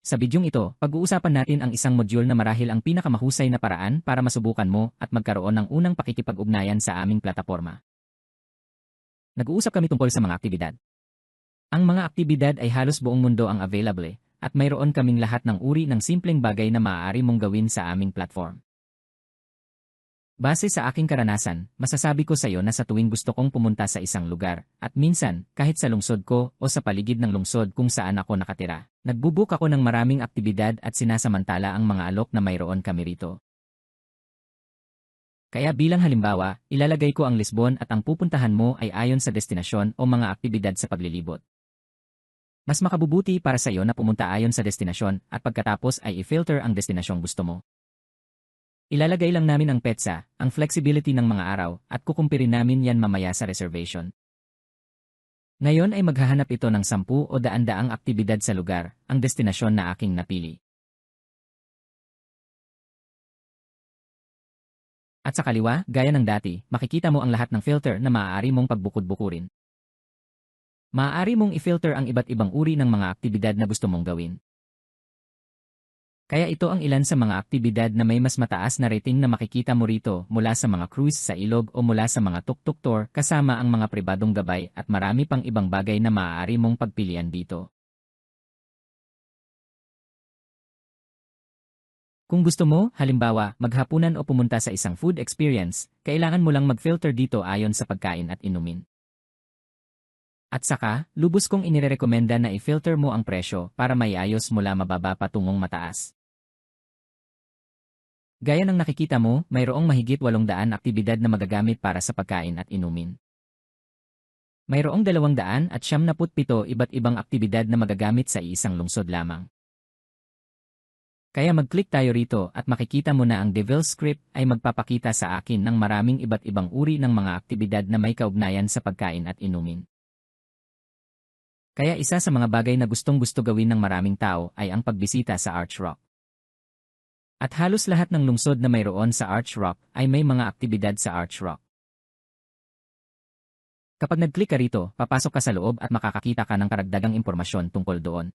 Sa bidyong ito, pag-uusapan natin ang isang module na marahil ang pinakamahusay na paraan para masubukan mo at magkaroon ng unang pakikipag-ugnayan sa aming plataporma. Nag-uusap kami tungkol sa mga aktibidad. Ang mga aktibidad ay halos buong mundo ang available at mayroon kaming lahat ng uri ng simpleng bagay na maaari mong gawin sa aming platform. Base sa aking karanasan, masasabi ko sa iyo na sa tuwing gusto kong pumunta sa isang lugar, at minsan, kahit sa lungsod ko o sa paligid ng lungsod kung saan ako nakatira, nagbubook ako ng maraming aktibidad at sinasamantala ang mga alok na mayroon kami rito. Kaya bilang halimbawa, ilalagay ko ang Lisbon at ang pupuntahan mo ay ayon sa destinasyon o mga aktibidad sa paglilibot. Mas makabubuti para sa iyo na pumunta ayon sa destinasyon at pagkatapos ay i-filter ang destinasyong gusto mo. Ilalagay lang namin ang petsa, ang flexibility ng mga araw, at kukumpirin namin yan mamaya sa reservation. Ngayon ay maghahanap ito ng 10 o daan-daang aktibidad sa lugar, ang destinasyon na aking napili. At sa kaliwa, gaya ng dati, makikita mo ang lahat ng filter na maaari mong pagbukod-bukurin. Maaari mong i-filter ang iba't ibang uri ng mga aktibidad na gusto mong gawin. Kaya ito ang ilan sa mga aktibidad na may mas mataas na rating na makikita mo rito mula sa mga cruise sa ilog o mula sa mga tuk-tuk tour kasama ang mga pribadong gabay at marami pang ibang bagay na maaari mong pagpilian dito. Kung gusto mo, halimbawa, maghapunan o pumunta sa isang food experience, kailangan mo lang mag-filter dito ayon sa pagkain at inumin. At saka, lubos kong inirekomenda na i-filter mo ang presyo para maiayos mula mababa patungong mataas. Gaya ng nakikita mo, mayroong mahigit 800 aktibidad na magagamit para sa pagkain at inumin. Mayroong 277 iba't ibang aktibidad na magagamit sa isang lungsod lamang. Kaya mag-click tayo rito at makikita mo na ang Devil's Script ay magpapakita sa akin ng maraming iba't ibang uri ng mga aktibidad na may kaugnayan sa pagkain at inumin. Kaya isa sa mga bagay na gustong-gusto gawin ng maraming tao ay ang pagbisita sa Arch Rock. At halos lahat ng lungsod na mayroon sa Arch Rock ay may mga aktibidad sa Arch Rock. Kapag nag-click ka rito, papasok ka sa loob at makakakita ka ng karagdagang impormasyon tungkol doon.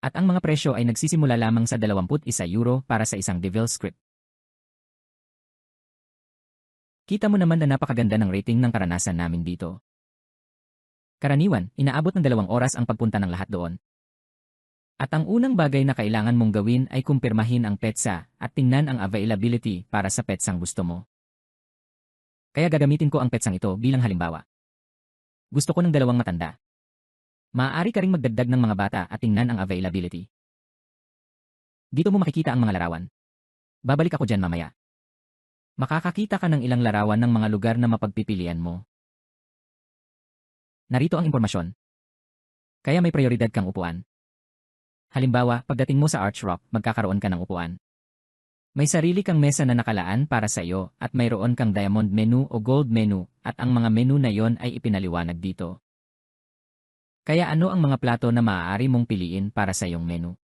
At ang mga presyo ay nagsisimula lamang sa €21 para sa isang Devil's Script. Kita mo naman na napakaganda ng rating ng karanasan namin dito. Karaniwan, inaabot ng 2 oras ang pagpunta ng lahat doon. At ang unang bagay na kailangan mong gawin ay kumpirmahin ang petsa at tingnan ang availability para sa petsang gusto mo. Kaya gagamitin ko ang petsang ito bilang halimbawa. Gusto ko ng 2 matanda. Maaari ka ring magdagdag ng mga bata at tingnan ang availability. Dito mo makikita ang mga larawan. Babalik ako dyan mamaya. Makakakita ka ng ilang larawan ng mga lugar na mapagpipilian mo. Narito ang impormasyon. Kaya may prioridad kang upuan. Halimbawa, pagdating mo sa Arch Rock, magkakaroon ka ng upuan. May sarili kang mesa na nakalaan para sa iyo at mayroon kang diamond menu o gold menu at ang mga menu na yon ay ipinaliwanag dito. Kaya ano ang mga plato na maaari mong piliin para sa iyong menu?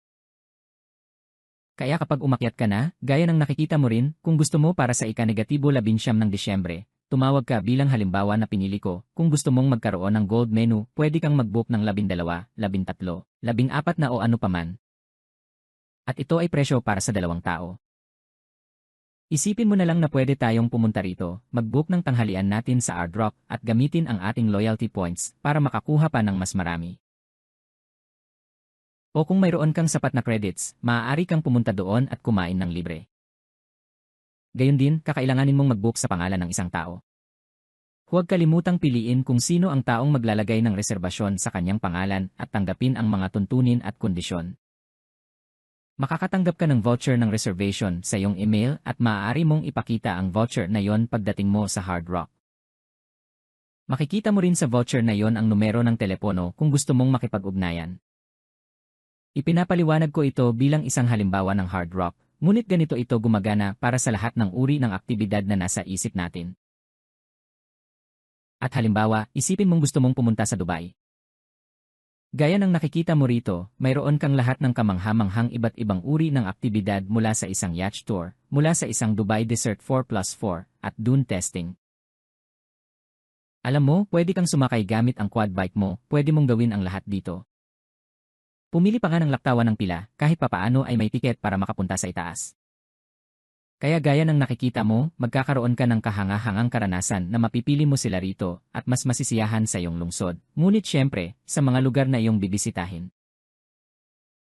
Kaya kapag umakyat ka na, gaya ng nakikita mo rin, kung gusto mo para sa ika-19 ng Disyembre, tumawag ka bilang halimbawa na pinili ko, kung gusto mong magkaroon ng gold menu, pwede kang mag-book ng 12, 13, 14 na o ano paman. At ito ay presyo para sa 2 tao. Isipin mo na lang na pwede tayong pumunta rito, mag-book ng tanghalian natin sa Hard Rock at gamitin ang ating loyalty points para makakuha pa ng mas marami. O kung mayroon kang sapat na credits, maaari kang pumunta doon at kumain ng libre. Gayon din, kakailanganin mong mag-book sa pangalan ng isang tao. Huwag kalimutang piliin kung sino ang taong maglalagay ng reserbasyon sa kanyang pangalan at tanggapin ang mga tuntunin at kondisyon. Makakatanggap ka ng voucher ng reservation sa iyong email at maaari mong ipakita ang voucher na yon pagdating mo sa Hard Rock. Makikita mo rin sa voucher na yon ang numero ng telepono kung gusto mong makipag-ugnayan. Ipinapaliwanag ko ito bilang isang halimbawa ng Hard Rock, ngunit ganito ito gumagana para sa lahat ng uri ng aktibidad na nasa isip natin. At halimbawa, isipin mong gusto mong pumunta sa Dubai. Gaya ng nakikita mo rito, mayroon kang lahat ng kamangha-manghang iba't ibang uri ng aktibidad mula sa isang yacht tour, mula sa isang Dubai Desert 4+4, at dune testing. Alam mo, pwede kang sumakay gamit ang quad bike mo, pwede mong gawin ang lahat dito. Pumili pa nga ng laktawan ng pila, kahit papaano ay may tiket para makapunta sa itaas. Kaya gaya ng nakikita mo, magkakaroon ka ng kahanga-hangang karanasan na mapipili mo sila rito at mas masisiyahan sa iyong lungsod. Ngunit syempre, sa mga lugar na iyong bibisitahin.